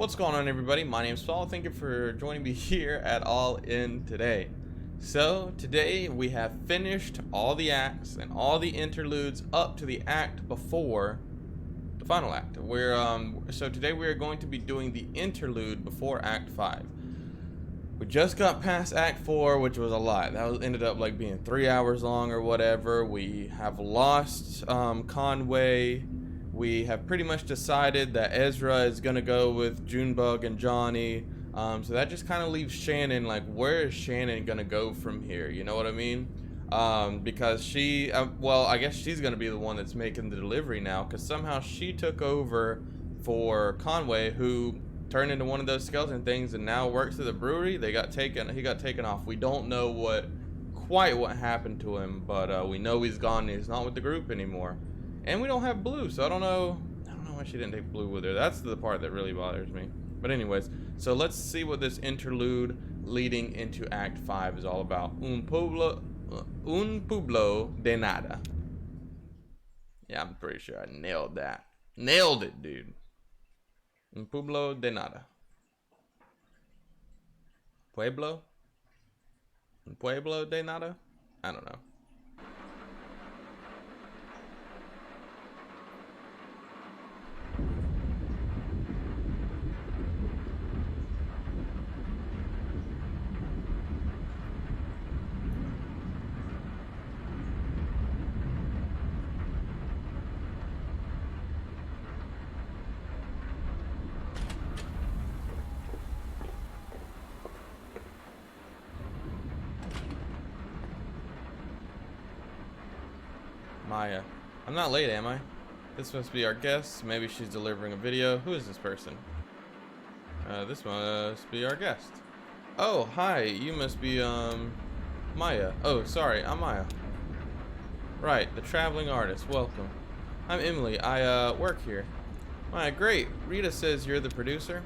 What's going on, everybody? My name's Paul. Thank you for joining me here at All In today. So today we have finished all the acts and all the interludes up to the act before the final act. So today we are going to be doing the interlude before Act 5. We just got past Act 4, which was a lot. Ended up like being 3 hours long or whatever. We have lost Conway. We have pretty much decided that Ezra is going to go with Junebug and Johnny. So that just kind of leaves Shannon, like, where is Shannon going to go from here? You know what I mean? Because she, well, I guess she's going to be the one that's making the delivery now. Because somehow she took over for Conway, who turned into one of those skeleton things and now works at the brewery. He got taken off. We don't know quite what happened to him, but we know he's gone and he's not with the group anymore. And we don't have Blue, so I don't know why she didn't take Blue with her. That's the part that really bothers me. But anyways, so let's see what this interlude leading into Act 5 is all about. Un pueblo de nada. Yeah, I'm pretty sure I nailed that. Nailed it, dude. Un pueblo de nada. Pueblo? Un pueblo de nada? I don't know. Maya. I'm not late, am I? This must be our guest. Maybe she's delivering a video. Who is this person? This must be our guest. Oh, hi. You must be, Maya. Oh, sorry. I'm Maya. Right. The traveling artist. Welcome. I'm Emily. I, work here. Maya, great. Rita says you're the producer.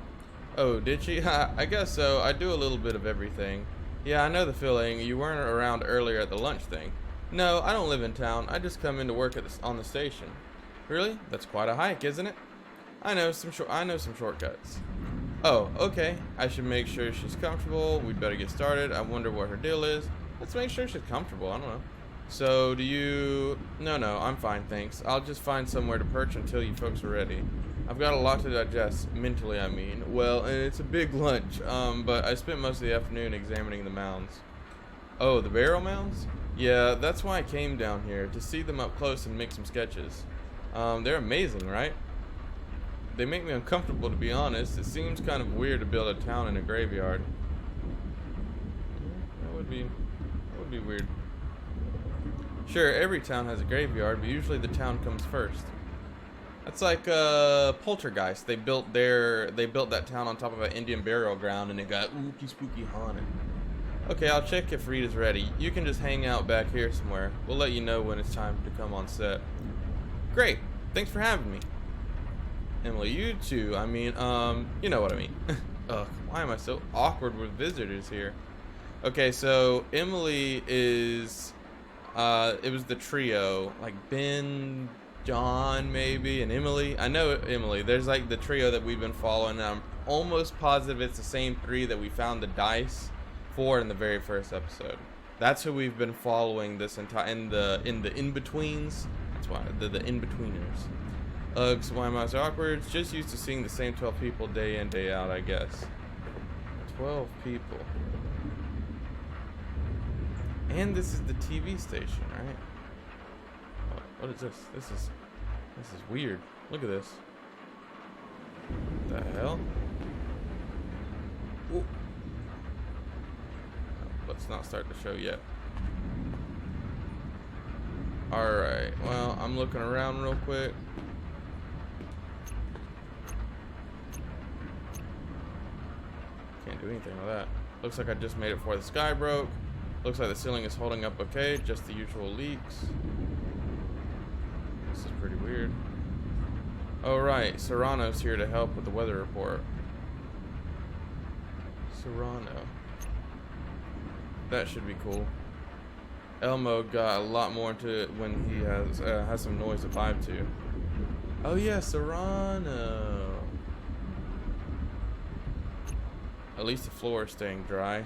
Oh, did she? I guess so. I do a little bit of everything. Yeah, I know the feeling. You weren't around earlier at the lunch thing. No, I don't live in town. I just come in to work on the station. Really? That's quite a hike, isn't it? I know some shortcuts. Oh, okay. I should make sure she's comfortable. We'd better get started. I wonder what her deal is. Let's make sure she's comfortable. I don't know. So, do you... No, I'm fine, thanks. I'll just find somewhere to perch until you folks are ready. I've got a lot to digest, mentally, I mean. Well, and it's a big lunch, but I spent most of the afternoon examining the mounds. Oh, the burial mounds? Yeah, that's why I came down here, to see them up close and make some sketches. They're amazing, right? They make me uncomfortable, to be honest. It seems kind of weird to build a town in a graveyard. That would be weird. Sure, every town has a graveyard, but usually the town comes first. That's like Poltergeist. They built that town on top of an Indian burial ground, and it got ooky spooky haunted. Okay, I'll check if Rita's ready. You can just hang out back here somewhere. We'll let you know when it's time to come on set. Great. Thanks for having me. Emily, you too. I mean, you know what I mean. Ugh, why am I so awkward with visitors here? Okay, so Emily is, it was the trio, like Ben, John, maybe, and Emily. I know Emily. There's like the trio that we've been following. I'm almost positive it's the same three that we found the dice for in the very first episode. That's who we've been following this entire in the in-betweens. That's why the in-betweeners. Ugh, so why am I so awkward? It's just used to seeing the same 12 people day in, day out, I guess. 12 people. And this is the TV station, right? Oh, what is this? This is weird. Look at this. What the hell? Ooh. Let's not start the show yet. Alright, well, I'm looking around real quick. Can't do anything with that. Looks like I just made it before the sky broke. Looks like the ceiling is holding up okay, just the usual leaks. This is pretty weird. Oh right, Serrano's here to help with the weather report. Serrano. That should be cool. Elmo got a lot more into it when he has some noise to vibe to. Oh yeah, Serrano. At least the floor is staying dry.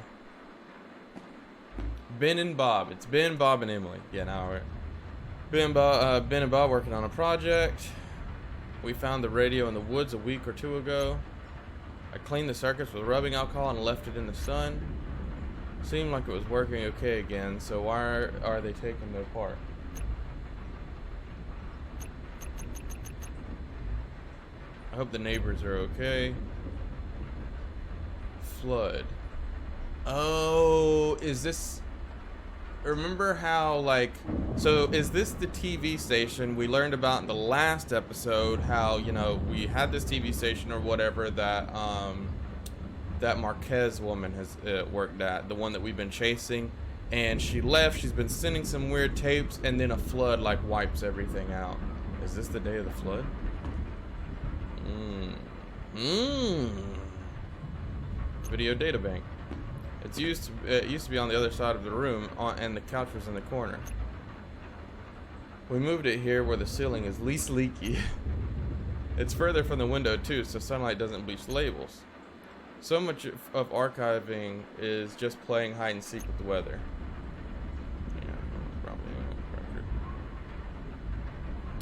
Ben and Bob. It's Ben, Bob, and Emily. Yeah, now we're Ben and Bob working on a project. We found the radio in the woods a week or two ago. I cleaned the circuits with rubbing alcohol and left it in the sun. Seemed like it was working okay again, so why are they taking it apart? I hope the neighbors are okay. Flood. Oh, is this... Remember how, like... So, is this the TV station we learned about in the last episode? How, you know, we had this TV station or whatever that, that Marquez woman has worked at. The one that we've been chasing. And she left. She's been sending some weird tapes. And then a flood, like, wipes everything out. Is this the day of the flood? Video data bank. It used to be on the other side of the room, and the couch was in the corner. We moved it here where the ceiling is least leaky. It's further from the window too, so sunlight doesn't bleach labels. So much of archiving is just playing hide and seek with the weather. Yeah, probably a record.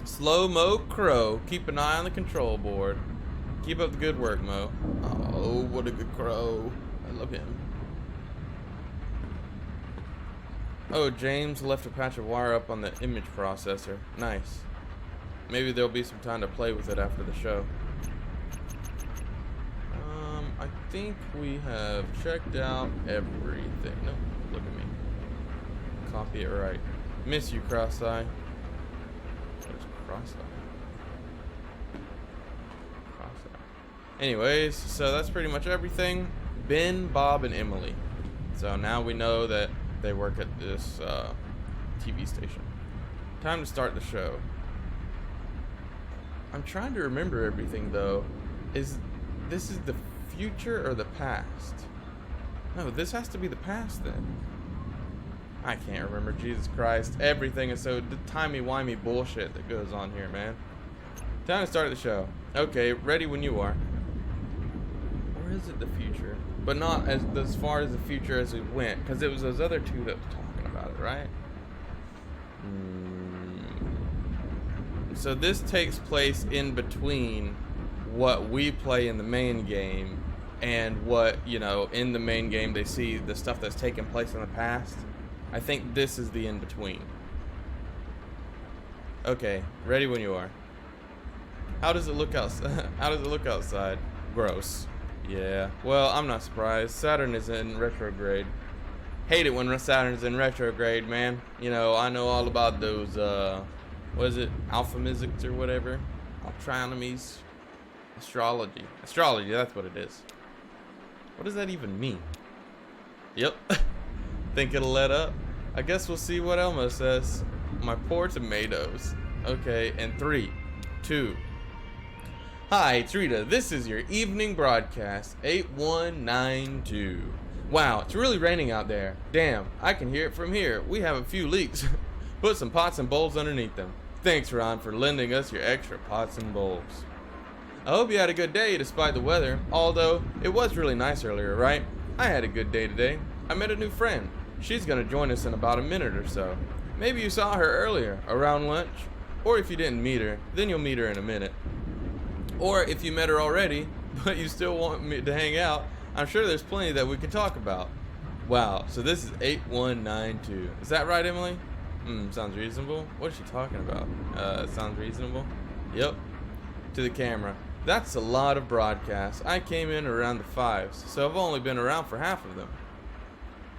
Slow-mo crow. Keep an eye on the control board. Keep up the good work, Mo. Oh, what a good crow. I love him. Oh, James left a patch of wire up on the image processor. Nice. Maybe there'll be some time to play with it after the show. I think we have checked out everything. No, look at me. Copy it right. Miss you, Cross-Eye. What is Cross-Eye? Anyways, so that's pretty much everything. Ben, Bob, and Emily. So now we know that they work at this TV station. Time to start the show. I'm trying to remember everything though. This is the future or the past? No, this has to be the past then. I can't remember. Jesus Christ. Everything is so timey-wimey bullshit that goes on here, man. Time to start the show. Okay, ready when you are. Or is it the future? But not as far as the future as we went, because it was those other two that were talking about it, right? So this takes place in between what we play in the main game and what, you know, in the main game they see the stuff that's taken place in the past. I think this is the in-between. Okay, ready when you are. How does it look outside? How does it look outside? Gross. Yeah. Well, I'm not surprised. Saturn is in retrograde. Hate it when Saturn's in retrograde, man. You know, I know all about those, what is it? Alphamistics or whatever? Altronomies? Astrology. Astrology, that's what it is. What does that even mean? Yep. Think it'll let up? I guess we'll see what Elmo says. My poor tomatoes. Okay, and 3, 2. Hi, it's Rita. This is your evening broadcast, 8192. Wow, it's really raining out there. Damn, I can hear it from here. We have a few leaks. Put some pots and bowls underneath them. Thanks, Ron, for lending us your extra pots and bowls. I hope you had a good day despite the weather, although it was really nice earlier, right? I had a good day today. I met a new friend. She's gonna join us in about a minute or so. Maybe you saw her earlier, around lunch. Or if you didn't meet her, then you'll meet her in a minute. Or if you met her already, but you still want me to hang out, I'm sure there's plenty that we could talk about. Wow, so this is 8192. Is that right, Emily? Sounds reasonable. What is she talking about? Sounds reasonable? Yep. To the camera. That's a lot of broadcasts. I came in around the 5s, so I've only been around for half of them.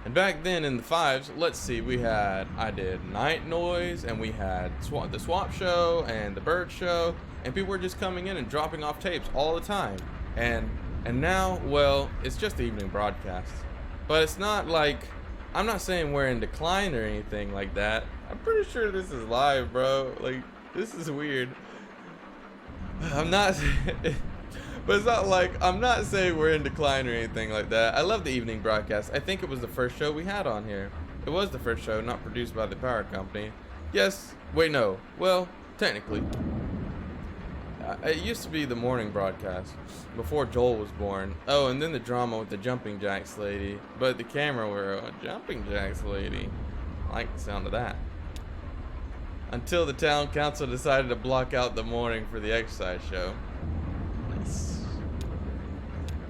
And back then in the 5s, let's see, I did Night Noise, and we had the Swap Show, and the Bird Show, and people were just coming in and dropping off tapes all the time. And now, well, it's just the evening broadcast. But it's not like, I'm not saying we're in decline or anything like that. I'm pretty sure this is live, bro. Like, this is weird. I'm not, but it's not like, I'm not saying we're in decline or anything like that. I love the evening broadcast. I think it was the first show we had on here. It was the first show not produced by the power company. Yes, wait, no. Well, technically. It used to be the morning broadcast before Joel was born. Oh, and then the drama with the jumping jacks lady. But the camera were a jumping jacks lady. I like the sound of that. Until the town council decided to block out the morning for the exercise show. Nice.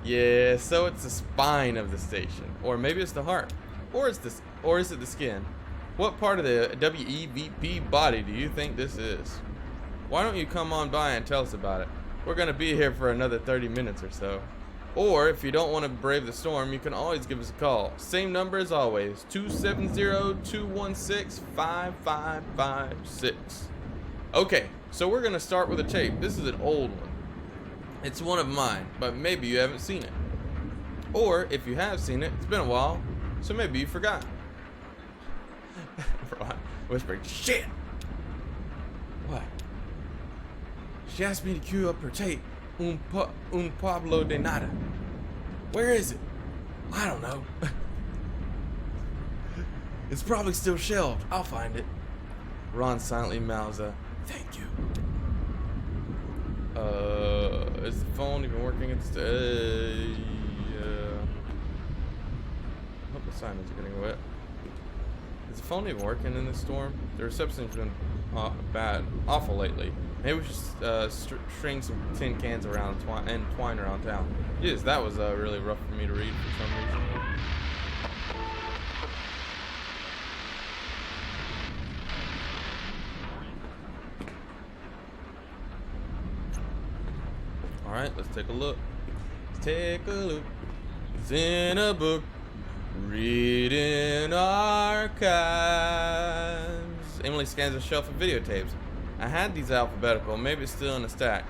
Yeah, so it's the spine of the station, or maybe it's the heart, or is it the skin? What part of the WEVP body do you think this is? Why don't you come on by and tell us about it? We're gonna be here for another 30 minutes or so. Or if you don't want to brave the storm, you can always give us a call. Same number as always, 270-216-5556. Okay, so we're gonna start with a tape. This is an old one. It's one of mine, but maybe you haven't seen it. Or if you have seen it, it's been a while, so maybe you forgot. Whispering, shit! What? She asked me to cue up her tape. Un Pueblo de nada. Where is it? I don't know. It's probably still shelved. I'll find it. Ron silently mouths a thank you. Is the phone even working? I hope the sign isn't getting wet. Is the phone even working in this storm? The reception's been bad, awful lately. Maybe we should string some tin cans around and twine around town. Yes, that was really rough for me to read for some reason. All right, let's take a look. Let's take a look. It's in a book. Reading archives. Emily scans a shelf of videotapes. I had these alphabetical. Maybe it's still in the stack.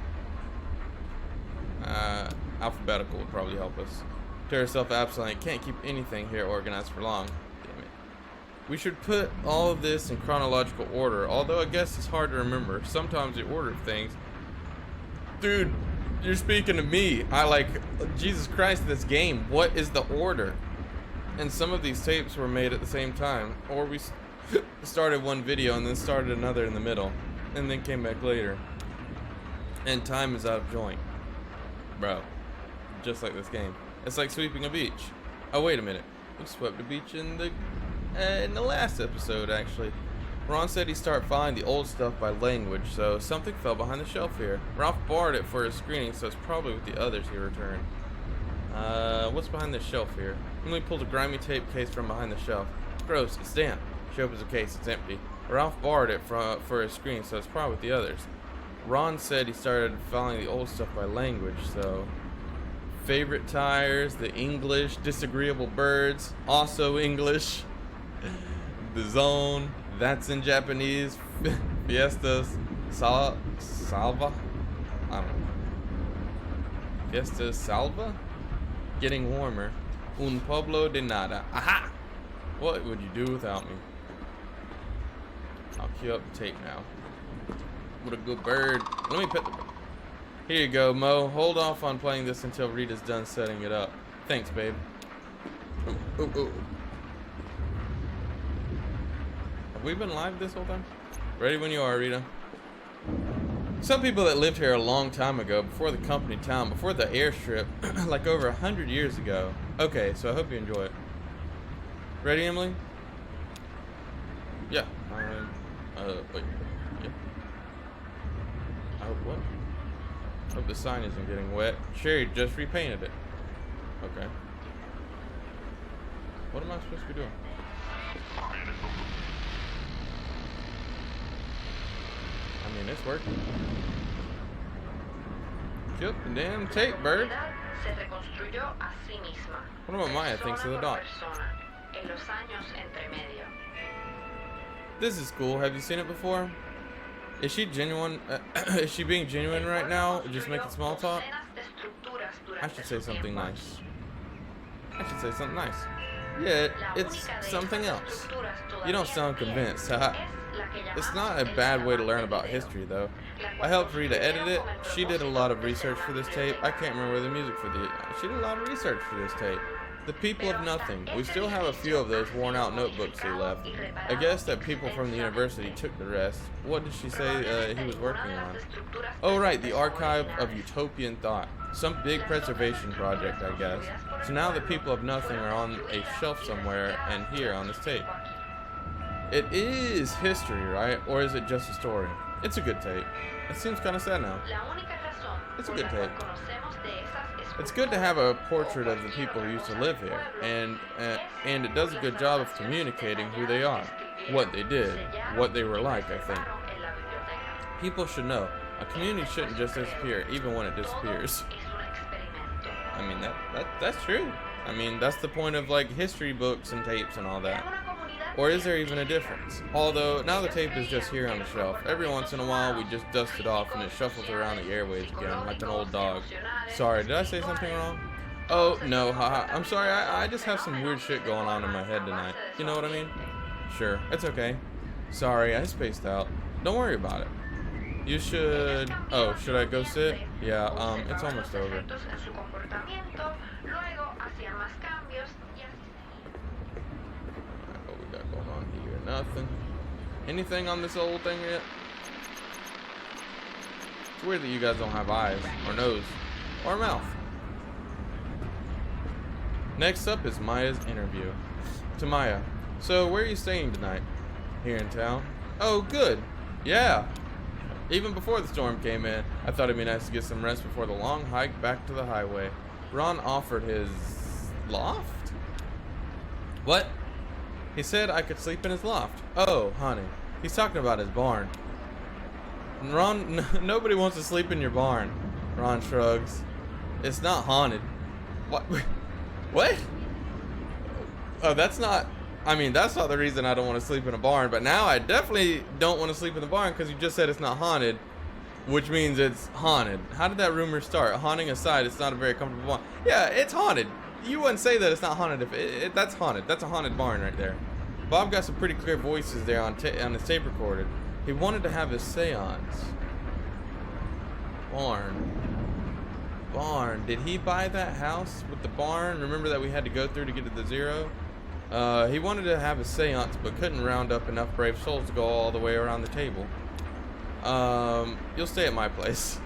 Alphabetical would probably help us. Tear herself absently. Can't keep anything here organized for long. Damn it. We should put all of this in chronological order. Although I guess it's hard to remember. Sometimes you order things. Dude, you're speaking to me. I like, Jesus Christ, this game. What is the order? And some of these tapes were made at the same time. Or we started one video and then started another in the middle. And then came back later. And time is out of joint. Bro. Just like this game. It's like sweeping a beach. Oh, wait a minute. We swept a beach in the last episode, actually. Ron said he'd start filing the old stuff by language, so something fell behind the shelf here. Ralph borrowed it for his screening, so it's probably with the others he returned. What's behind this shelf here? Emily pulls a grimy tape case from behind the shelf. Gross, it's damp. She opens the case, it's empty. Ralph borrowed it for his screening, so it's probably with the others. Ron said he started filing the old stuff by language, so... Favorite tires, the English, disagreeable birds, also English. The zone, that's in Japanese. Fiestas, salva? I don't know. Fiestas salva? Getting warmer. Un Pueblo de nada. Aha! What would you do without me? I'll cue up the tape now. What a good bird. Let me pet the bird. Here you go, Mo. Hold off on playing this until Rita's done setting it up. Thanks, babe. Ooh, ooh, ooh. Have we been live this whole time? Ready when you are, Rita. Some people that lived here a long time ago, before the company town, before the airstrip, like over 100 years ago. Okay, so I hope you enjoy it. Ready, Emily? Yeah. Wait. Yeah. I hope what? Hope the sign isn't getting wet. Sherry just repainted it. Okay. What am I supposed to be doing? I mean, it's working. Cue the damn tape, bird. What about Maya thinks of the dot? This is cool. Have you seen it before? Is she genuine? Is she being genuine right now? Or just making small talk? I should say something nice. I should say something nice. Yeah, it's something else. You don't sound convinced. It's not a bad way to learn about history, though. I helped Rita edit it. She did a lot of research for this tape. I can't remember the music for the... She did a lot of research for this tape. The people of nothing. We still have a few of those worn out notebooks he left. I guess that people from the university took the rest. What did she say he was working on? Oh right, the archive of utopian thought. Some big preservation project, I guess. So now the people of nothing are on a shelf somewhere and here on this tape. It is history, right? Or is it just a story? It's a good tape. It seems kind of sad now. It's a good tape. It's good to have a portrait of the people who used to live here, and it does a good job of communicating who they are, what they did, what they were like, I think. People should know. A community shouldn't just disappear, even when it disappears. I mean, that's true. I mean, that's the point of, like, history books and tapes and all that. Or is there even a difference? Although, now the tape is just here on the shelf. Every once in a while, we just dust it off and it shuffles around the airwaves again, like an old dog. Sorry, did I say something wrong? Oh, no, haha. I'm sorry, I just have some weird shit going on in my head tonight. You know what I mean? Sure, it's okay. Sorry, I spaced out. Don't worry about it. You should... Oh, should I go sit? Yeah, it's almost over. What we got going on here? Nothing. Anything on this old thing yet? It's weird that you guys don't have eyes, or nose, or mouth. Next up is Maya's interview. To Maya. So, where are you staying tonight? Here in town. Oh, good. Yeah. Even before the storm came in, I thought it'd be nice to get some rest before the long hike back to the highway. Ron offered his loft? What? He said I could sleep in his loft. Oh, honey. He's talking about his barn. Ron, nobody wants to sleep in your barn. Ron shrugs. It's not haunted. What? What? Oh, that's not... I mean, that's not the reason I don't want to sleep in a barn, but now I definitely don't want to sleep in the barn because you just said it's not haunted, which means it's haunted. How did that rumor start? Haunting aside, it's not a very comfortable barn. Yeah, it's haunted. You wouldn't say that it's not haunted if that's haunted. That's a haunted barn right there. Bob got some pretty clear voices there on his tape recorder. He wanted to have his seance. Barn. Did he buy that house with the barn? Remember that we had to go through to get to the zero? He wanted to have a seance, but couldn't round up enough brave souls to go all the way around the table. You'll stay at my place.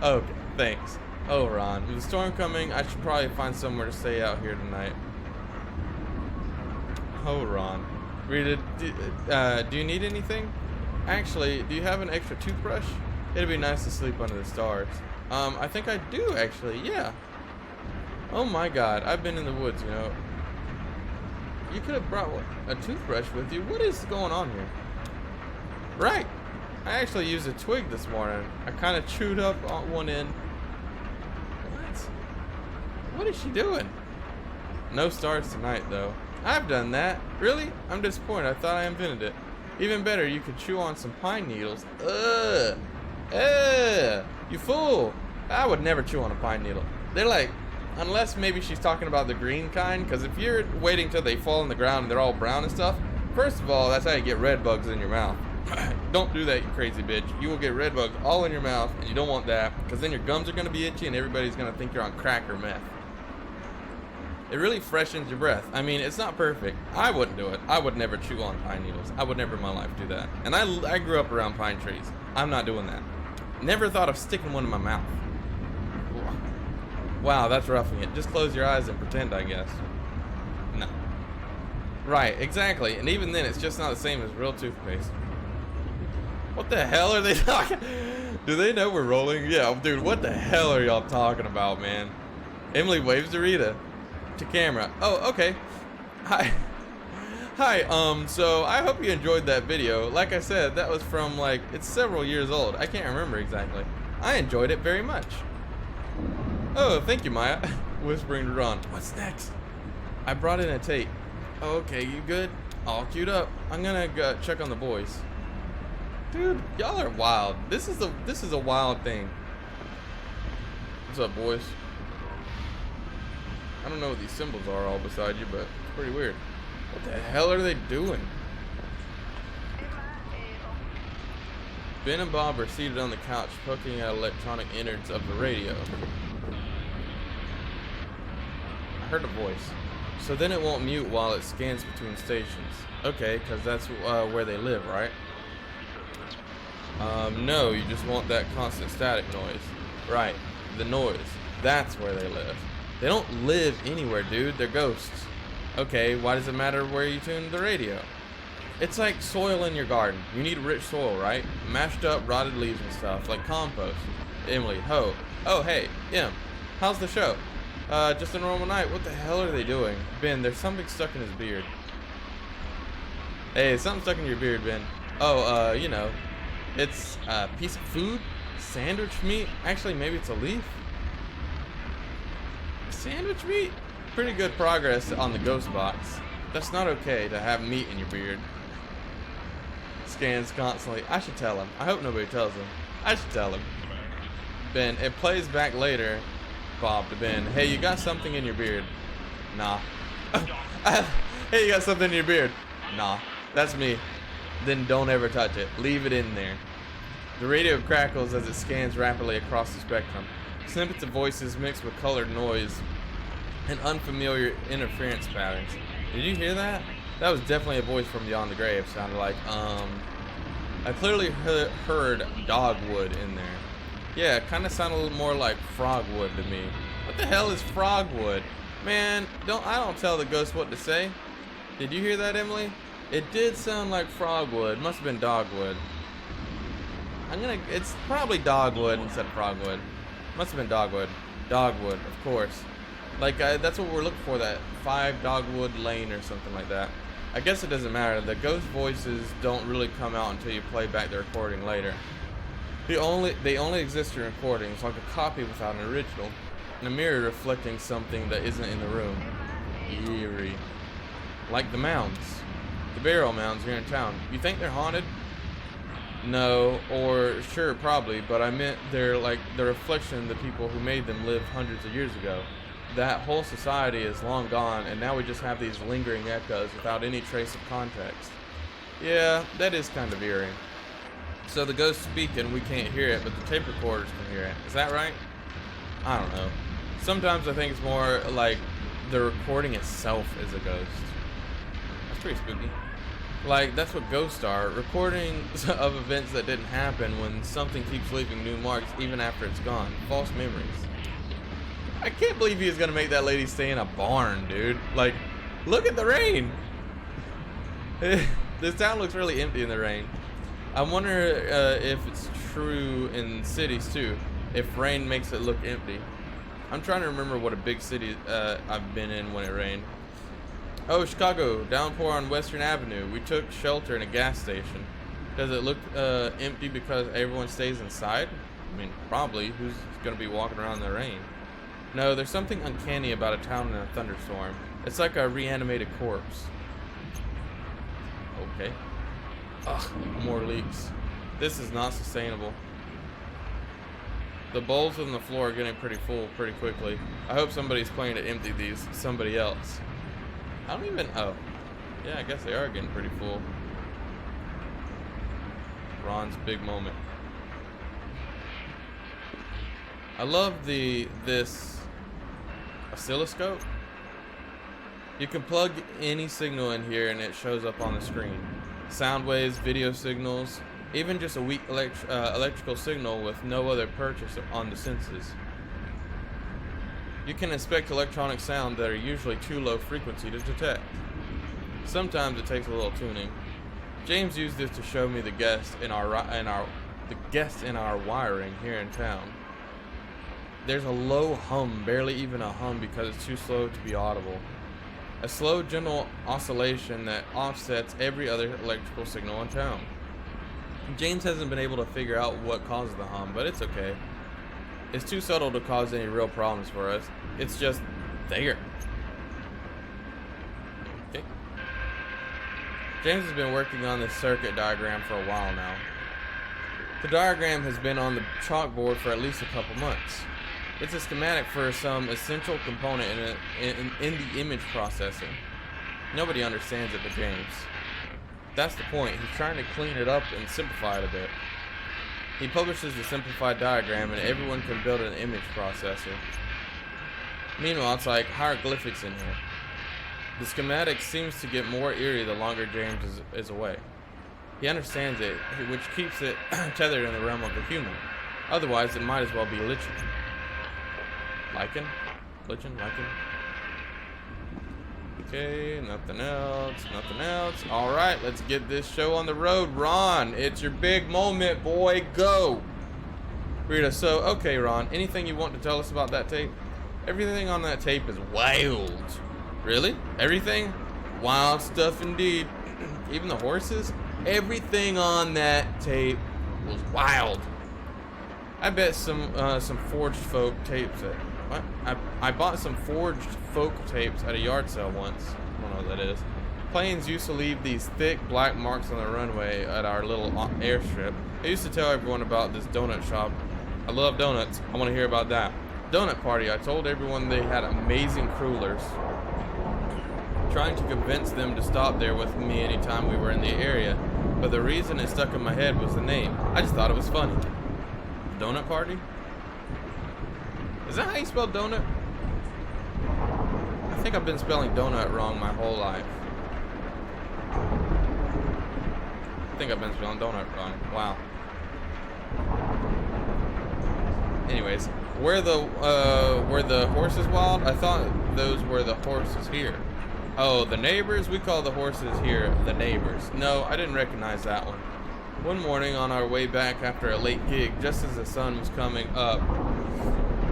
Okay, thanks. Oh, Ron, with the storm coming, I should probably find somewhere to stay out here tonight. Oh, Ron. Rita, do you need anything? Actually, do you have an extra toothbrush? It'd be nice to sleep under the stars. I think I do, actually, yeah. Oh my god, I've been in the woods, you know. You could have brought a toothbrush with you. What is going on here? Right. I actually used a twig this morning. I kind of chewed up on one end. What is she doing? No stars tonight, though. I've done that. Really? I'm disappointed. I thought I invented it. Even better, you could chew on some pine needles. Ugh. You fool. I would never chew on a pine needle. They're like... Unless maybe she's talking about the green kind, because if you're waiting till they fall in the ground and they're all brown and stuff, first of all, that's how you get red bugs in your mouth. Don't do that, you crazy bitch. You will get red bugs all in your mouth, and you don't want that, because then your gums are going to be itchy and everybody's going to think you're on crack or meth. It really freshens your breath. I mean, it's not perfect. I wouldn't do it. I would never chew on pine needles. I would never in my life do that. And I grew up around pine trees. I'm not doing that. Never thought of sticking one in my mouth. Wow, that's roughing it. Just close your eyes and pretend, I guess. No. Right, exactly. And even then, it's just not the same as real toothpaste. What the hell are they talking? Do they know we're rolling? Yeah, dude, what the hell are y'all talking about, man? Emily waves to Rita. To camera. Oh, okay. Hi. Hi, so I hope you enjoyed that video. Like I said, that was from, like, it's several years old. I can't remember exactly. I enjoyed it very much. Oh, thank you, Maya. Whispering to Ron. What's next? I brought in a tape. Oh, okay, you good? All queued up. I'm gonna go check on the boys. Dude, y'all are wild. This is a wild thing. What's up, boys? I don't know what these symbols are all beside you, but it's pretty weird. What the hell are they doing? Ben and Bob are seated on the couch, poking at electronic innards of the radio. I heard a voice. So then it won't mute while it scans between stations. Okay, because that's where they live, right? No, you just want that constant static noise. Right, the noise. That's where they live. They don't live anywhere, dude. They're ghosts. Okay, why does it matter where you tune the radio? It's like soil in your garden. You need rich soil, right? Mashed up, rotted leaves and stuff, like compost. Emily, ho. Oh, hey, Em. How's the show? Just a normal night. What the hell are they doing? Ben, there's something stuck in his beard. Hey, something stuck in your beard, Ben. Oh, you know, it's a piece of food? Sandwich meat? Actually, maybe it's a leaf? Sandwich meat? Pretty good progress on the ghost box. That's not okay to have meat in your beard. Scans constantly. I should tell him. I hope nobody tells him. I should tell him. Ben, it plays back later. Bob to Ben. Hey, you got something in your beard? Nah. Hey, you got something in your beard? Nah. That's me. Then don't ever touch it. Leave it in there. The radio crackles as it scans rapidly across the spectrum. Snippets of voices mixed with colored noise and unfamiliar interference patterns. Did you hear that? That was definitely a voice from beyond the grave. Sounded like, I clearly heard dogwood in there. Yeah, it kind of sounded a little more like frogwood to me. What the hell is frogwood? Man, I don't tell the ghost what to say. Did you hear that, Emily? It did sound like frogwood. Must have been dogwood. It's probably dogwood instead of frogwood. Must have been dogwood. Dogwood, of course. Like, that's what we're looking for, that 5 Dogwood Lane or something like that. I guess it doesn't matter. The ghost voices don't really come out until you play back the recording later. They only exist in recordings, like a copy without an original. And a mirror reflecting something that isn't in the room. Eerie. Like the mounds. The burial mounds here in town. You think they're haunted? No, or sure, probably, but I meant they're like the reflection of the people who made them lived hundreds of years ago. That whole society is long gone, and now we just have these lingering echoes without any trace of context. Yeah, that is kind of eerie. So the ghost's speaking, we can't hear it, but the tape recorders can hear it. Is that right? I don't know. Sometimes I think it's more like the recording itself is a ghost. That's pretty spooky. Like, that's what ghosts are. Recordings of events that didn't happen when something keeps leaving new marks even after it's gone. False memories. I can't believe he was gonna make that lady stay in a barn, dude. Like, look at the rain. This town looks really empty in the rain. I wonder if it's true in cities too. If rain makes it look empty. I'm trying to remember what a big city I've been in when it rained. Oh, Chicago, downpour on Western Avenue. We took shelter in a gas station. Does it look empty because everyone stays inside? I mean, probably. Who's gonna be walking around in the rain? No, there's something uncanny about a town in a thunderstorm. It's like a reanimated corpse. Okay. Ugh, more leaks. This is not sustainable. The bowls on the floor are getting pretty full pretty quickly. I hope somebody's planning to empty these. Somebody else. I don't even... Oh. Yeah, I guess they are getting pretty full. Ron's big moment. I love this oscilloscope. You can plug any signal in here and it shows up on the screen. Sound waves, video signals, even just a weak electrical signal with no other purchase on the senses. You can inspect electronic sound that are usually too low frequency to detect. Sometimes it takes a little tuning. James used this to show me the guests in our wiring here in town. There's a low hum, barely even a hum because it's too slow to be audible. A slow, gentle oscillation that offsets every other electrical signal in town. James hasn't been able to figure out what causes the hum, but it's okay. It's too subtle to cause any real problems for us. It's just there. Okay. James has been working on this circuit diagram for a while now. The diagram has been on the chalkboard for at least a couple months. It's a schematic for some essential component in the image processing. Nobody understands it but James. That's the point. He's trying to clean it up and simplify it a bit. He publishes the simplified diagram and everyone can build an image processor. Meanwhile, it's like hieroglyphics in here. The schematic seems to get more eerie the longer James is away. He understands it, which keeps it tethered in the realm of the human. Otherwise, it might as well be lichen. Lichen? Lichen? Lichen? Okay, nothing else, nothing else. Alright, let's get this show on the road. Ron, it's your big moment, boy. Go! Rita, so, okay, Ron, anything you want to tell us about that tape? Everything on that tape is wild. Really? Everything? Wild stuff indeed. Even the horses? Everything on that tape was wild. I bet some forged folk tapes at... What? I bought some forged folk tapes at a yard sale once. I don't know what that is. Planes used to leave these thick black marks on the runway at our little airstrip. I used to tell everyone about this donut shop. I love donuts. I want to hear about that. Donut party. I told everyone they had amazing crullers. Trying to convince them to stop there with me anytime we were in the area. But the reason it stuck in my head was the name. I just thought it was funny. Donut party? Is that how you spell donut? I think I've been spelling donut wrong my whole life. I think I've been spelling donut wrong. Wow. Anyways, were the horses wild? I thought those were the horses here. Oh, the neighbors? We call the horses here the neighbors. No, I didn't recognize that one. One morning on our way back after a late gig, just as the sun was coming up,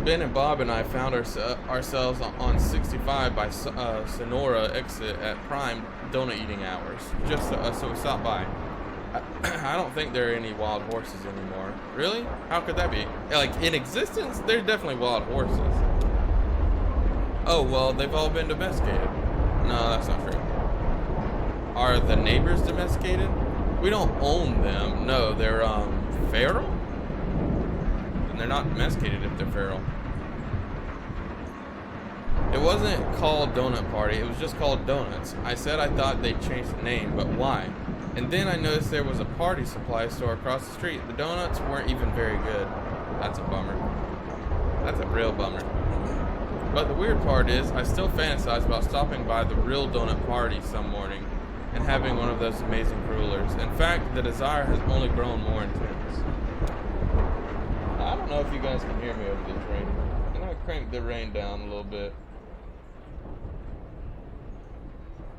Ben and Bob and I found ourselves on 65 by Sonora exit at prime donut eating hours. Just so we stopped by. I don't think there are any wild horses anymore. Really? How could that be? Like, in existence, there's definitely wild horses. Oh, well, they've all been domesticated. No, that's not true. Are the neighbors domesticated? We don't own them. No, they're, feral? And they're not domesticated if they're feral. It wasn't called Donut Party, it was just called Donuts. I said I thought they'd changed the name, but why? And then I noticed there was a party supply store across the street. The donuts weren't even very good. That's a bummer. That's a real bummer. But the weird part is, I still fantasize about stopping by the real donut party some morning and having one of those amazing rulers. In fact, the desire has only grown more intense. I don't know if you guys can hear me over this rain. I'm gonna crank the rain down a little bit.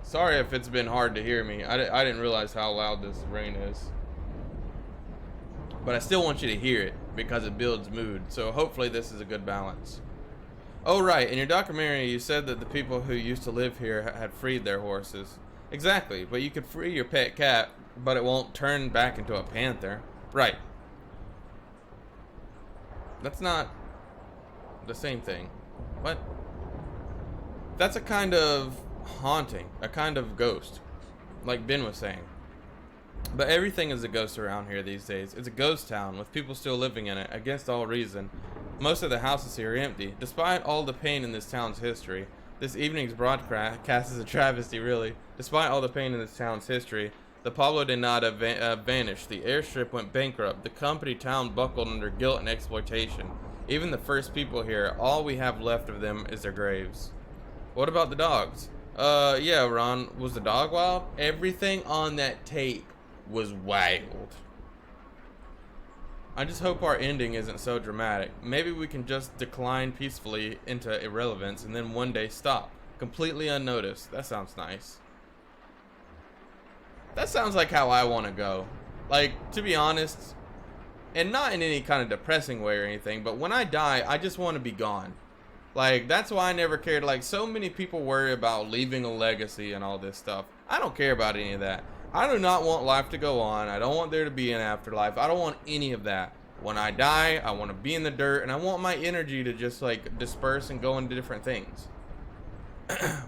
Sorry if it's been hard to hear me. I didn't realize how loud this rain is. But I still want you to hear it because it builds mood. So hopefully this is a good balance. Oh, right. In your documentary, you said that the people who used to live here had freed their horses. Exactly. But you could free your pet cat, but it won't turn back into a panther. Right. That's not the same thing. What? That's a kind of haunting, a kind of ghost, like Ben was saying. But everything is a ghost around here these days. It's a ghost town with people still living in it against all reason. Most of the houses here are empty. Despite all the pain in this town's history, this evening's broadcast is a travesty, really. Despite all the pain in this town's history, the Pueblo did not vanish. The airstrip went bankrupt. The company town buckled under guilt and exploitation. Even the first people here, all we have left of them is their graves. What about the dogs? Yeah, Ron, was the dog wild? Everything on that tape was wild. I just hope our ending isn't so dramatic. Maybe we can just decline peacefully into irrelevance and then one day stop, completely unnoticed. That sounds nice. That sounds like how I want to go. Like, to be honest, and not in any kind of depressing way or anything, but when I die, I just want to be gone. Like, that's why I never cared. Like, so many people worry about leaving a legacy and all this stuff. I don't care about any of that. I do not want life to go on. I don't want there to be an afterlife. I don't want any of that. When I die, I want to be in the dirt, and I want my energy to just, like, disperse and go into different things.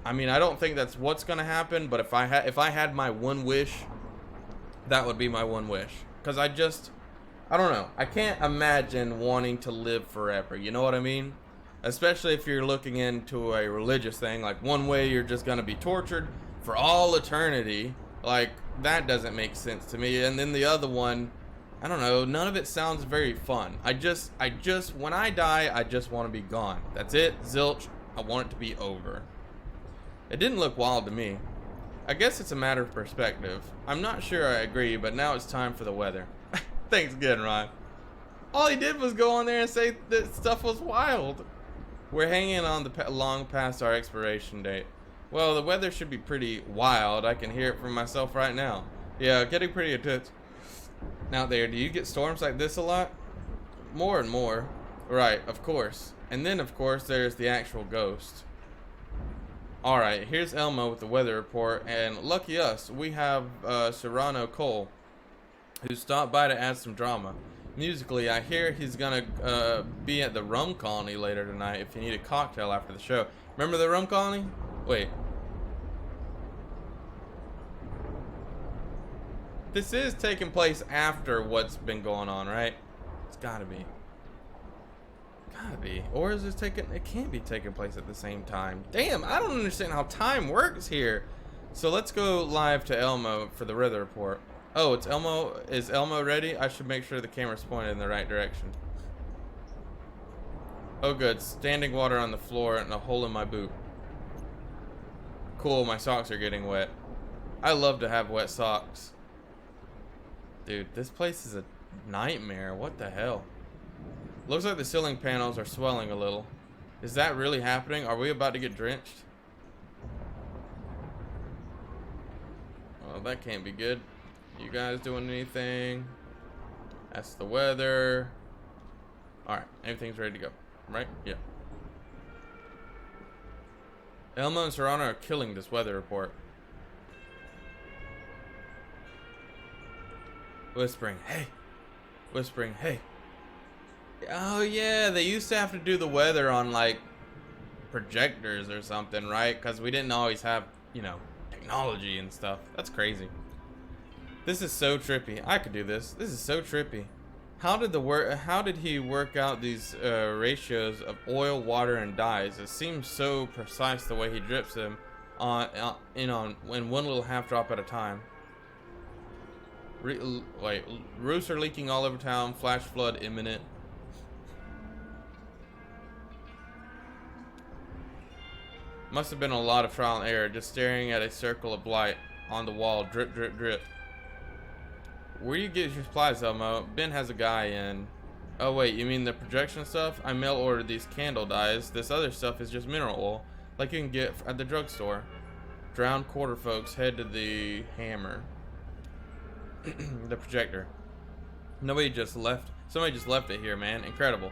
I mean, I don't think that's what's going to happen, but if I had my one wish, that would be my one wish. Because I don't know. I can't imagine wanting to live forever. You know what I mean? Especially if you're looking into a religious thing, like one way you're just going to be tortured for all eternity. Like, that doesn't make sense to me. And then the other one, I don't know, none of it sounds very fun. When I die, I just want to be gone. That's it, zilch, I want it to be over. It didn't look wild to me. I guess it's a matter of perspective. I'm not sure I agree, but now it's time for the weather. Thanks again, Ron. All he did was go on there and say that stuff was wild. We're hanging on the long past our expiration date. Well, the weather should be pretty wild. I can hear it from myself right now. Yeah, getting pretty intense. Now there, do you get storms like this a lot? More and more. Right, of course. And then, of course, there's the actual ghost. Alright, here's Elmo with the weather report, and lucky us, we have Serrano Cole, who stopped by to add some drama. Musically, I hear he's gonna be at the Rum Colony later tonight if you need a cocktail after the show. Remember the Rum Colony? Wait. This is taking place after what's been going on, right? It's gotta be. Gotta be. Or is it can't be taking place at the same time. Damn, I don't understand how time works here. So let's go live to Elmo for the weather report. Oh, it's Elmo. Is Elmo ready? I should make sure the camera's pointed in the right direction. Oh good, standing water on the floor and a hole in my boot. Cool, my socks are getting wet. I love to have wet socks. Dude, this place is a nightmare. What the hell? Looks like the ceiling panels are swelling a little. Is that really happening? Are we about to get drenched? Well, that can't be good. You guys doing anything? That's the weather. Alright, everything's ready to go. Right? Yeah. Elmo and Serrano are killing this weather report. Whispering, hey. Whispering, hey. Oh yeah, they used to have to do the weather on like projectors or something, right? Because we didn't always have, you know, technology and stuff. That's crazy. This is so trippy. I could do this. This is so trippy. How did he work out these ratios of oil, water, and dyes? It seems so precise the way he drips them in one little half drop at a time. Wait, roofs are leaking all over town. Flash flood imminent. Must have been a lot of trial and error, just staring at a circle of light on the wall. Drip, drip, drip. Where do you get your supplies, Elmo? Ben has a guy in. Oh wait, you mean the projection stuff? I mail ordered these candle dyes. This other stuff is just mineral oil, like you can get at the drugstore. Drowned quarter folks head to the hammer. The projector. Somebody just left it here, man. Incredible.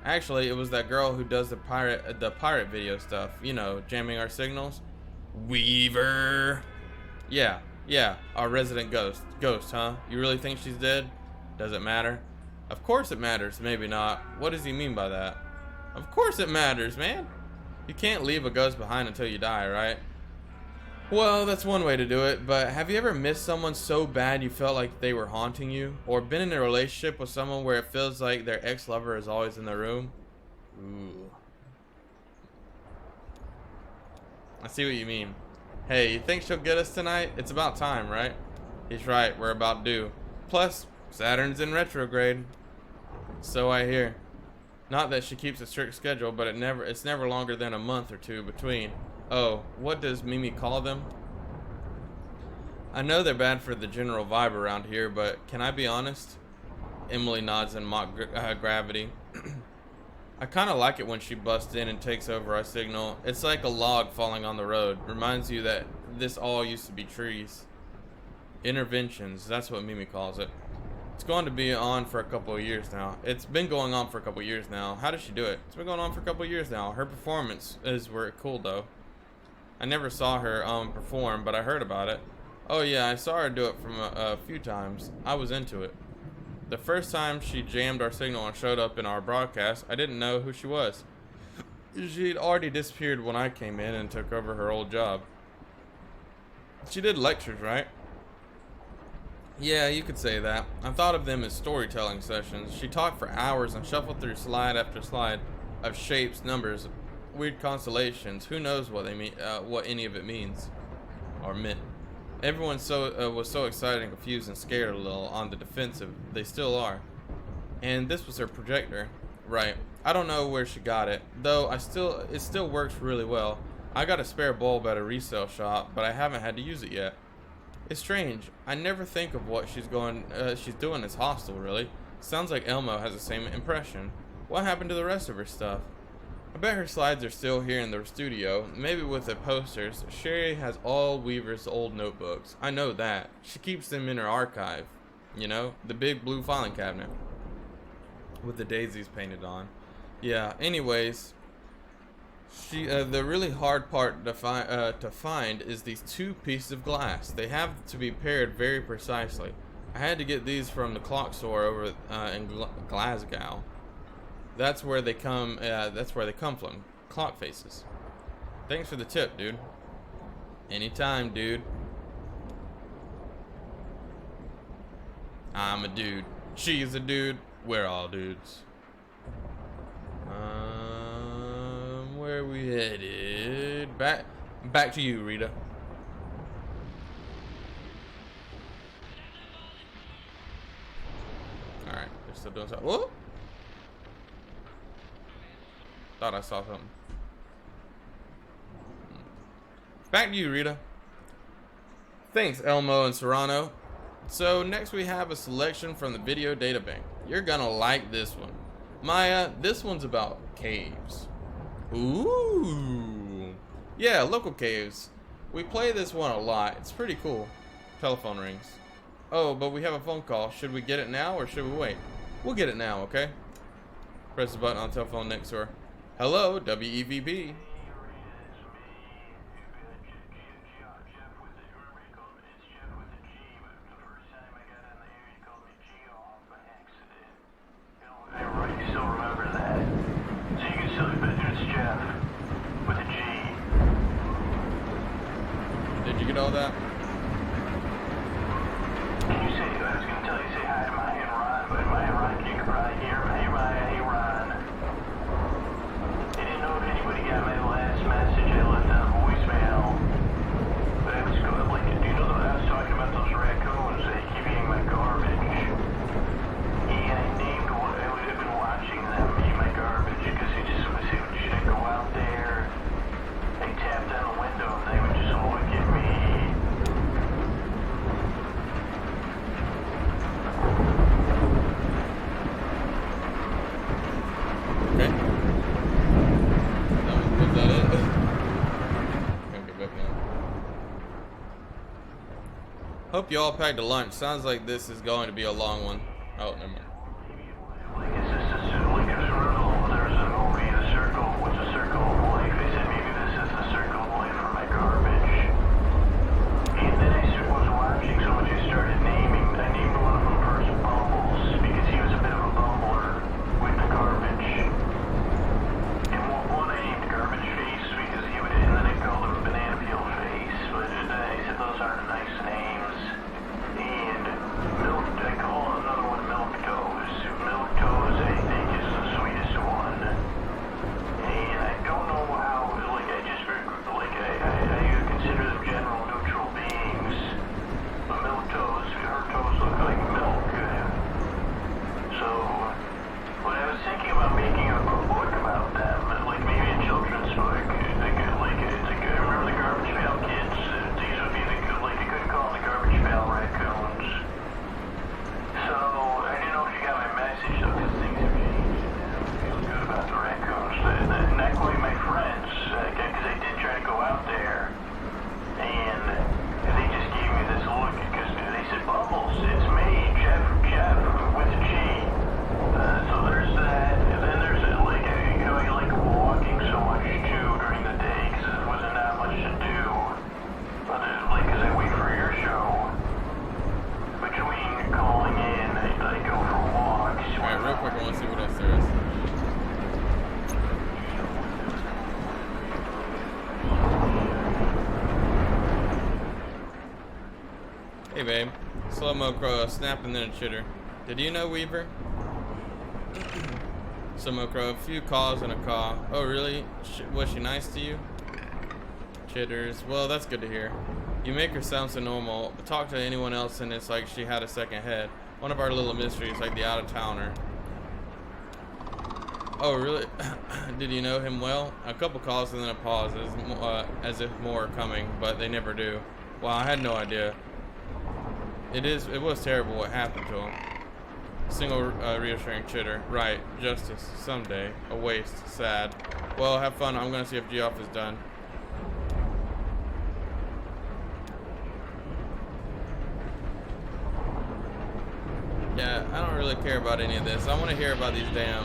Actually, it was that girl who does the pirate video stuff. You know, jamming our signals. Weaver. Yeah, our resident ghost. Ghost, huh? You really think she's dead? Does it matter? Of course it matters. Maybe not. What does he mean by that? Of course it matters, man. You can't leave a ghost behind until you die, right? Well, that's one way to do it, but have you ever missed someone so bad you felt like they were haunting you? Or been in a relationship with someone where it feels like their ex-lover is always in the room? Ooh. I see what you mean. Hey, you think she'll get us tonight? It's about time, right? He's right, we're about due. Plus, Saturn's in retrograde. So I hear. Not that she keeps a strict schedule, but it's never longer than a month or two between. Oh, what does Mimi call them? I know they're bad for the general vibe around here, but can I be honest? Emily nods in mock gravity. I kind of like it when she busts in and takes over our signal. It's like a log falling on the road. Reminds you that this all used to be trees. Interventions, that's what Mimi calls it. It's going to be on for a couple of years now. It's been going on for a couple of years now. How does she do it? It's been going on for a couple of years now. Her performance is cool though. I never saw her perform, but I heard about it. Oh yeah, I saw her do it from a few times. I was into it. The first time she jammed our signal and showed up in our broadcast, I didn't know who she was. She'd already disappeared when I came in and took over her old job. She did lectures, right? Yeah, you could say that. I thought of them as storytelling sessions. She talked for hours and shuffled through slide after slide of shapes, numbers, weird constellations. Who knows what they mean? What any of it means or meant. Everyone was so excited and confused and scared a little on the defensive. They still are. And this was her projector, right? I don't know where she got it, though. It still works really well. I got a spare bulb at a resale shop, but I haven't had to use it yet. It's strange. I never think of what she's doing as hostile, really. Sounds like Elmo has the same impression. What happened to the rest of her stuff? I bet her slides are still here in the studio, maybe with the posters. Sherry has all Weaver's old notebooks. I know that. She keeps them in her archive. You know, the big blue filing cabinet with the daisies painted on. Yeah, anyways, the really hard part to find is these two pieces of glass. They have to be paired very precisely. I had to get these from the clock store over in Glasgow. That's where they come. That's where they come from. Clock faces. Thanks for the tip, dude. Anytime, dude. I'm a dude. She's a dude. We're all dudes. Where are we headed? Back to you, Rita. All right, they're still doing something. Whoa! Thought I saw something. Back to you, Rita. Thanks, Elmo and Serrano. So next we have a selection from the video data bank. You're gonna like this one. Maya, this one's about caves. Ooh. Yeah, local caves. We play this one a lot. It's pretty cool. Telephone rings. Oh, but we have a phone call. Should we get it now or should we wait? We'll get it now, okay? Press the button on the telephone next to her. Hello, WEVB. Did you get all that? Can you say, I was going to tell you, say hi to Maya and Ron, but Maya and Ron, you can probably hear them. Hey Maya, hey Ron. I didn't know if anybody got my last message I left on voicemail. But I was going, like, do you know that I was talking about those raccoons that keep eating my garbage? And I named what I would have been watching them eat my garbage, because he just would say, should I go out there? They tapped on the window and they would just look at me. Okay. Was that it? Can't get back now. Hope you all packed a lunch. Sounds like this is going to be a long one. Oh, never mind. Like, is this a circle? There's a movie, The Circle. What's a circle of life? They said maybe this is the circle of life for my garbage. And then I was watching, so when you started naming, I named one of them first Bumbles, because he was a bit of a bumbler with the garbage. And one I named Garbage Face, because he would, and then I called him Banana Peel Face, but I said those aren't nice names. And Milk, I call another one Milk Toes. Milk Toes, I think, is the sweetest one. And I don't know how, like, I just, like, I consider them general neutral beings. But Milk Toes, her toes look like milk. So, but I was thinking about making a book about them, like maybe a children's book. I remember the Garbage Pail Kids. These would be like, you couldn't call them the Garbage Pail Raccoons. So, I didn't know if you got my message, though, because things have changed. I don't feel good about the raccoons. They're not quite my friends, because I did try to go out there, and they just gave me this look, because they said, Bubbles, it's me, Jeff, with a G. So there's that, and then there's, like, I like walking so much, too, during the day, because there wasn't that much to do. But, like, because I wait for your show. Between calling in, I go for walks. Alright, real quick, I want to see what else there is. Hey babe, slow-mo crow, a snap and then a chitter. Did you know Weaver? Slow-mo crow, a few calls and a caw. Oh really? Was she nice to you? Chitters, well that's good to hear. You make her sound so normal. Talk to anyone else and it's like she had a second head. One of our little mysteries, like the out-of-towner. Oh, really? Did you know him well? A couple calls and then a pause, as if more are coming, but they never do. Wow, I had no idea. It was terrible what happened to him. Single reassuring chitter. Right, justice, someday. A waste, sad. Well, have fun. I'm gonna see if Geoff is done. Yeah, I don't really care about any of this. I want to hear about these damn...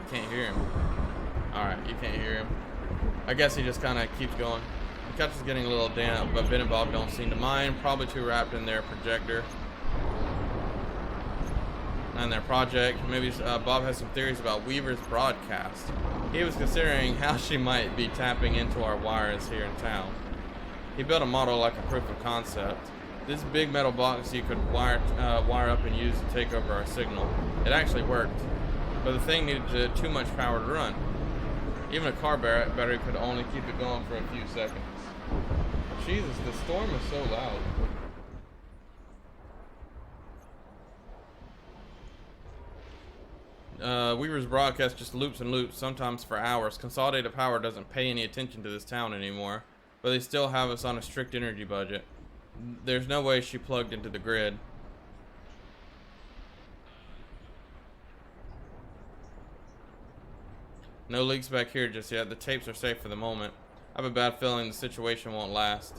Can't hear him. Alright, you can't hear him. I guess he just kind of keeps going. The couch is getting a little damp, but Ben and Bob don't seem to mind. Probably too wrapped in their projector and their project. Maybe Bob has some theories about Weaver's broadcast. He was considering how she might be tapping into our wires here in town. He built a model like a proof of concept. This big metal box you could wire up and use to take over our signal. It actually worked, but the thing needed too much power to run. Even a car battery could only keep it going for a few seconds. Jesus, the storm is so loud. Weaver's broadcast just loops and loops, sometimes for hours. Consolidated Power doesn't pay any attention to this town anymore, but they still have us on a strict energy budget. There's no way she plugged into the grid. No leaks back here just yet. The tapes are safe for the moment. I have a bad feeling the situation won't last.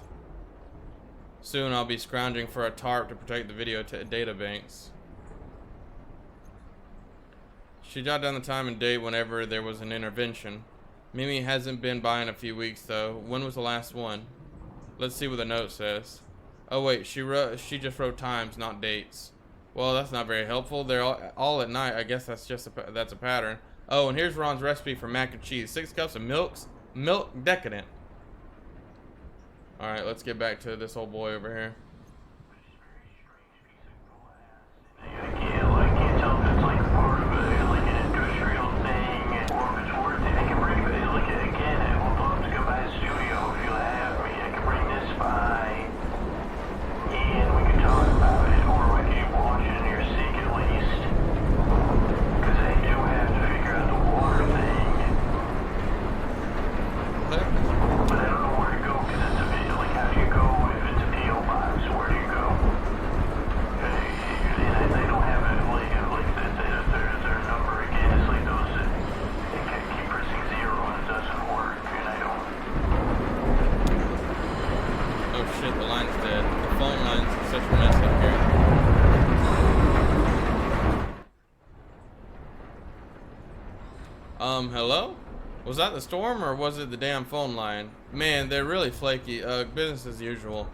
Soon I'll be scrounging for a tarp to protect the video data banks. She jotted down the time and date whenever there was an intervention. Mimi hasn't been by in a few weeks though. When was the last one? Let's see what the note says. Oh wait, she just wrote times, not dates. Well, that's not very helpful. They're all at night. I guess that's a pattern. Oh, and here's Ron's recipe for mac and cheese. 6 cups of milk decadent. All right, let's get back to this old boy over here. Hello? Was that the storm or was it the damn phone line? Man, they're really flaky. Business as usual.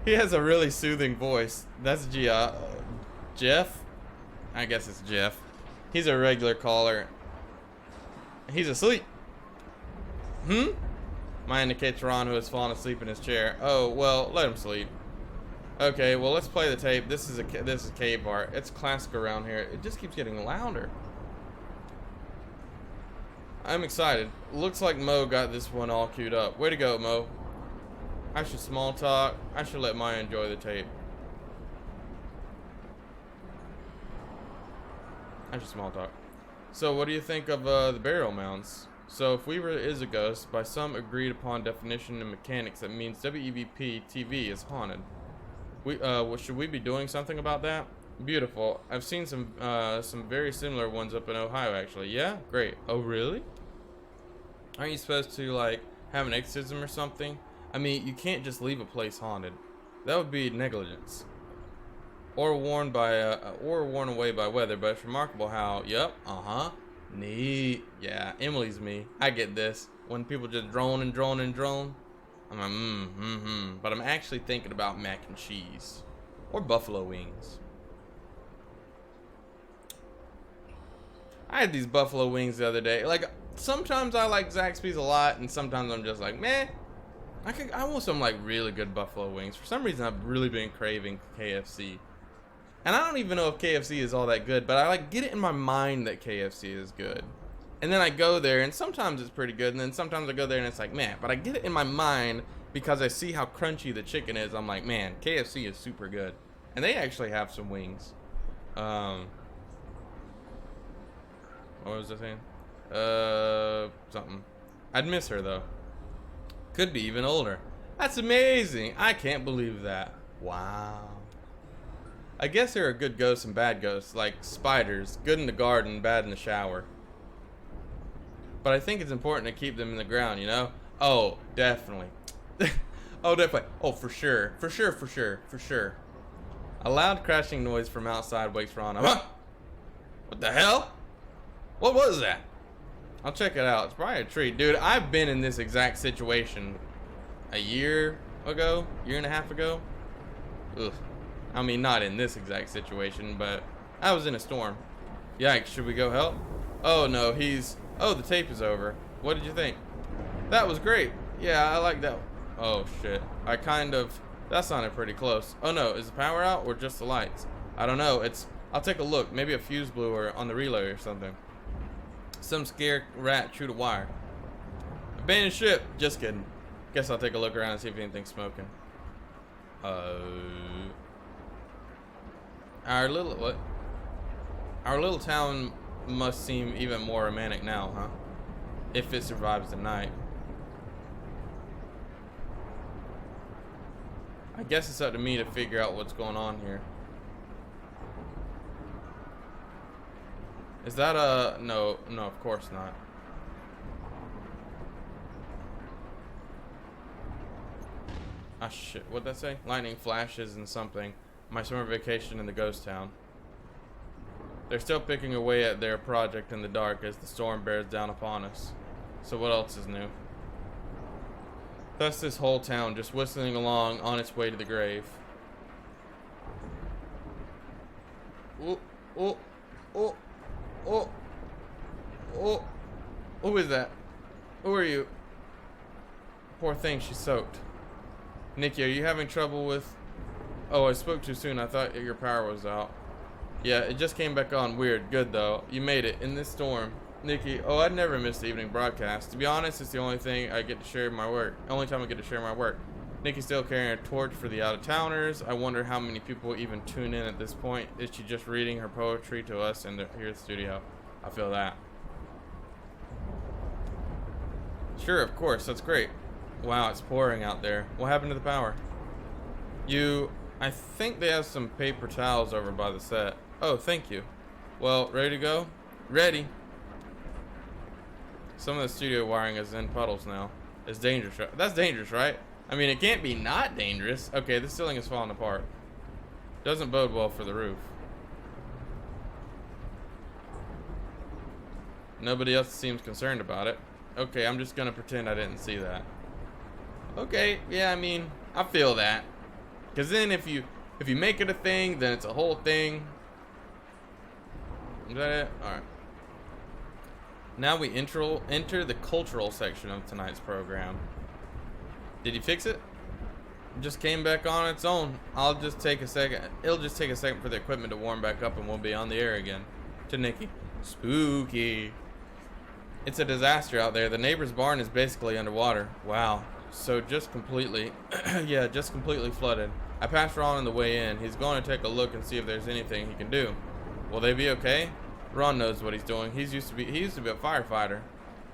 He has a really soothing voice. That's Jeff? I guess it's Jeff. He's a regular caller. He's asleep. Mine indicates Ron, who has fallen asleep in his chair. Oh, well, let him sleep. Okay, well, let's play the tape. This is cave art. It's classic around here. It just keeps getting louder. I'm excited. Looks like Mo got this one all queued up. Way to go, Mo. I should small talk. I should let Maya enjoy the tape. I should small talk. So, what do you think of the burial mounds? So, if Weaver is a ghost, by some agreed upon definition and mechanics, that means WEVP TV is haunted. Should we be doing something about that? Beautiful. I've seen some very similar ones up in Ohio, actually. Yeah? Great. Oh, really? Aren't you supposed to, like, have an exorcism or something? I mean, you can't just leave a place haunted. That would be negligence. Or worn away by weather, but it's remarkable how, yep, neat. Yeah, Emily's me. I get this. When people just drone and drone and drone, I'm like, but I'm actually thinking about mac and cheese. Or buffalo wings. I had these buffalo wings the other day. Like, sometimes I like Zaxby's a lot, and sometimes I'm just like, meh. I want some, like, really good buffalo wings. For some reason, I've really been craving KFC. And I don't even know if KFC is all that good, but I, like, get it in my mind that KFC is good. And then I go there, and sometimes it's pretty good, and then sometimes I go there and it's like, man, but I get it in my mind because I see how crunchy the chicken is. I'm like, man, KFC is super good. And they actually have some wings. What was I saying? Something. I'd miss her, though. Could be even older. That's amazing. I can't believe that. Wow. I guess there are good ghosts and bad ghosts, like spiders. Good in the garden, bad in the shower. But I think it's important to keep them in the ground, you know? Oh, definitely. Oh, definitely. Oh, for sure. For sure, for sure, for sure. A loud crashing noise from outside wakes Ron up. Huh? What the hell? What was that? I'll check it out. It's probably a tree. Dude, I've been in this exact situation a year ago, year and a half ago. Ugh. I mean, not in this exact situation, but I was in a storm. Yikes, should we go help? Oh, no, oh, the tape is over. What did you think? That was great. Yeah, I like that. Oh, shit. That sounded pretty close. Oh, no, is the power out or just the lights? I don't know. I'll take a look. Maybe a fuse blew or on the relay or something. Some scared rat chewed a wire. Abandoned ship. Just kidding. Guess I'll take a look around and see if anything's smoking. Our little town must seem even more romantic now, huh? If it survives the night. I guess it's up to me to figure out what's going on here. Is that a... No, of course not. Ah, shit. What'd that say? Lightning flashes and something. My summer vacation in the ghost town. They're still picking away at their project in the dark as the storm bears down upon us. So what else is new? Thus this whole town just whistling along on its way to the grave. Oh, oh, oh, oh, oh. Who is that? Who are you? Poor thing, she's soaked. Nikki, are you having trouble with... Oh, I spoke too soon. I thought your power was out. Yeah, it just came back on. Weird. Good, though. You made it. In this storm. Nikki, oh, I'd never miss the evening broadcast. To be honest, it's the only thing I get to share my work. Only time I get to share my work. Nikki's still carrying a torch for the out-of-towners. I wonder how many people even tune in at this point. Is she just reading her poetry to us here at the studio? I feel that. Sure, of course. That's great. Wow, it's pouring out there. What happened to the power? I think they have some paper towels over by the set. Oh, thank you. Well, ready to go? Ready. Some of the studio wiring is in puddles now. It's dangerous, right? That's dangerous, right? I mean, it can't be not dangerous. Okay, the ceiling is falling apart. Doesn't bode well for the roof. Nobody else seems concerned about it. Okay, I'm just gonna pretend I didn't see that. Okay, yeah, I mean, I feel that. Because then if you make it a thing, then it's a whole thing. Is that it? Alright. Now we enter the cultural section of tonight's program. Did you fix it? It just came back on its own. I'll just take a second. It'll just take a second for the equipment to warm back up and we'll be on the air again. To Nikki. Spooky. It's a disaster out there. The neighbor's barn is basically underwater. Wow. So just completely, yeah, just completely flooded. I passed Ron on the way in. He's going to take a look and see if there's anything he can do. Will they be okay? Ron knows what he's doing. He used to be a firefighter.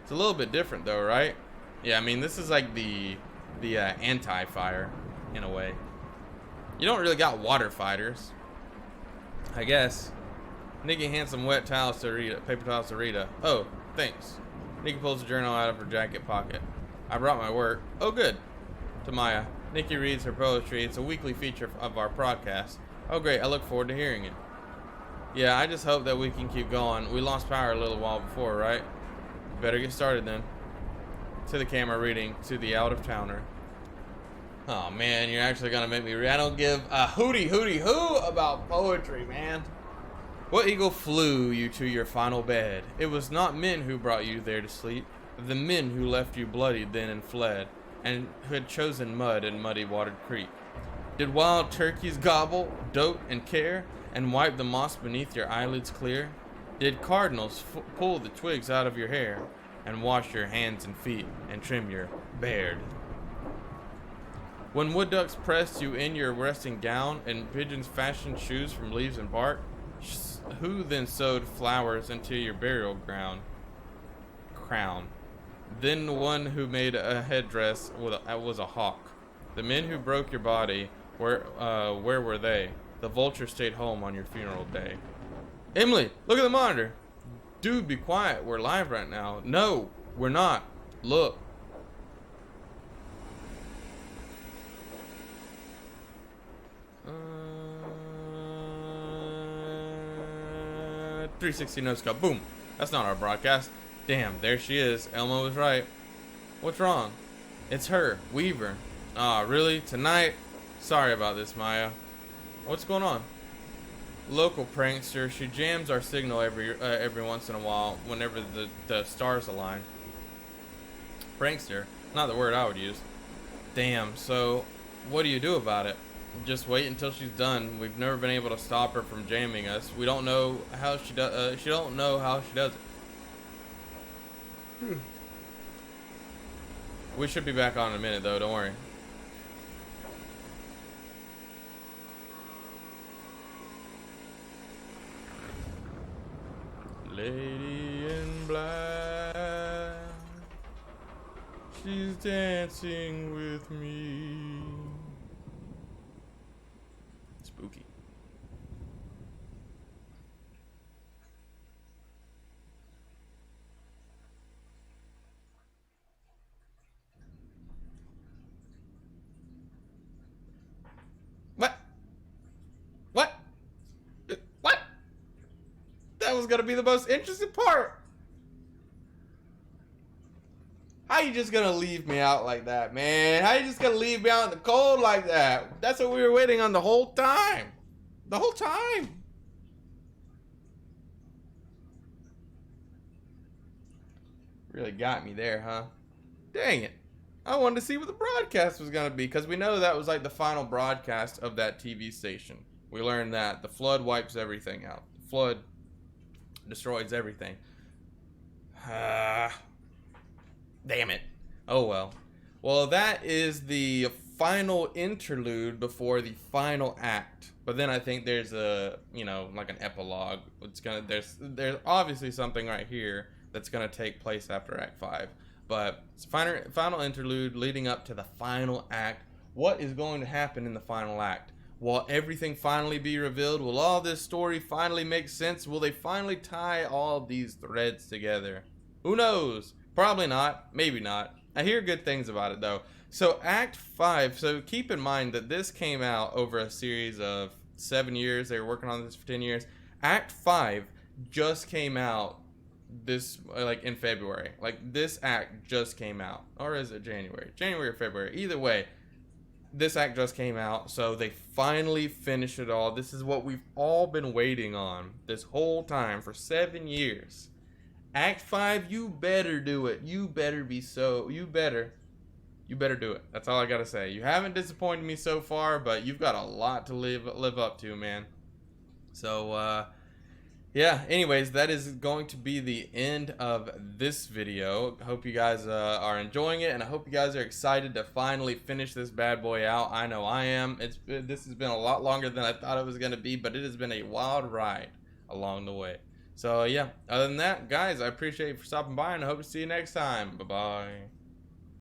It's a little bit different though, right? Yeah, I mean, this is like the anti-fire in a way. You don't really got water fighters, I guess. Nikki hands some wet towels to Rita, paper towels to Rita. Oh, thanks. Nikki pulls a journal out of her jacket pocket. I brought my work. Oh, good. To Maya. Nikki reads her poetry. It's a weekly feature of our podcast. Oh, great. I look forward to hearing it. Yeah, I just hope that we can keep going. We lost power a little while before, right? Better get started then. To the camera reading. To the out-of-towner. Oh, man. You're actually going to make me read. I don't give a hooty-hoo about poetry, man. What eagle flew you to your final bed? It was not men who brought you there to sleep. The men who left you bloodied then and fled, and who had chosen mud and muddy watered creek. Did wild turkeys gobble, dote, and care, and wipe the moss beneath your eyelids clear? Did cardinals pull the twigs out of your hair and wash your hands and feet and trim your beard? When wood ducks pressed you in your resting gown and pigeons fashioned shoes from leaves and bark, who then sewed flowers into your burial crown? Then the one who made a headdress was a hawk. The men who broke your body, where were they? The vulture stayed home on your funeral day. Emily, look at the monitor. Dude, be quiet. We're live right now. No, we're not. Look. Uh, 360 no scope. Boom. That's not our broadcast. Damn, there she is. Elmo was right. What's wrong? It's her, Weaver. Ah, really? Tonight? Sorry about this, Maya. What's going on? Local prankster. She jams our signal every once in a while whenever the stars align. Prankster? Not the word I would use. Damn, so what do you do about it? Just wait until she's done. We've never been able to stop her from jamming us. We don't know how she does. She don't know how she does it. We should be back on in a minute, though. Don't worry. Lady in black, she's dancing with me. Spooky. What? What? What? That was gonna be the most interesting part. How you just gonna leave me out like that, man? How you just gonna leave me out in the cold like that? That's what we were waiting on the whole time. The whole time. Really got me there, huh? Dang it. I wanted to see what the broadcast was gonna be, because we know that was like the final broadcast of that TV station. We learned that the flood wipes everything out. The flood destroys everything. Damn it. Oh well. Well, that is the final interlude before the final act. But then I think there's a, like an epilogue. There's obviously something right here that's gonna take place after Act 5. But it's final interlude leading up to the final act. What is going to happen in the final act? Will everything finally be revealed? Will all this story finally make sense? Will they finally tie all these threads together? Who knows? Probably not. Maybe not. I hear good things about it, though. So Act 5, so keep in mind that this came out over a series of 7 years. They were working on this for 10 years. Act 5 just came out in February. Like, this act just came out. Or is it January? January or February. Either way, this act just came out, so they finally finished it all. This is what we've all been waiting on this whole time for 7 years. Act 5, you better do it. You better do it. That's all I gotta say. You haven't disappointed me so far, but you've got a lot to live up to, man. So, yeah, anyways, that is going to be the end of this video. Hope you guys are enjoying it, and I hope you guys are excited to finally finish this bad boy out. I know I am. This has been a lot longer than I thought it was going to be, but it has been a wild ride along the way. So, yeah, other than that, guys, I appreciate you for stopping by, and I hope to see you next time. Bye-bye.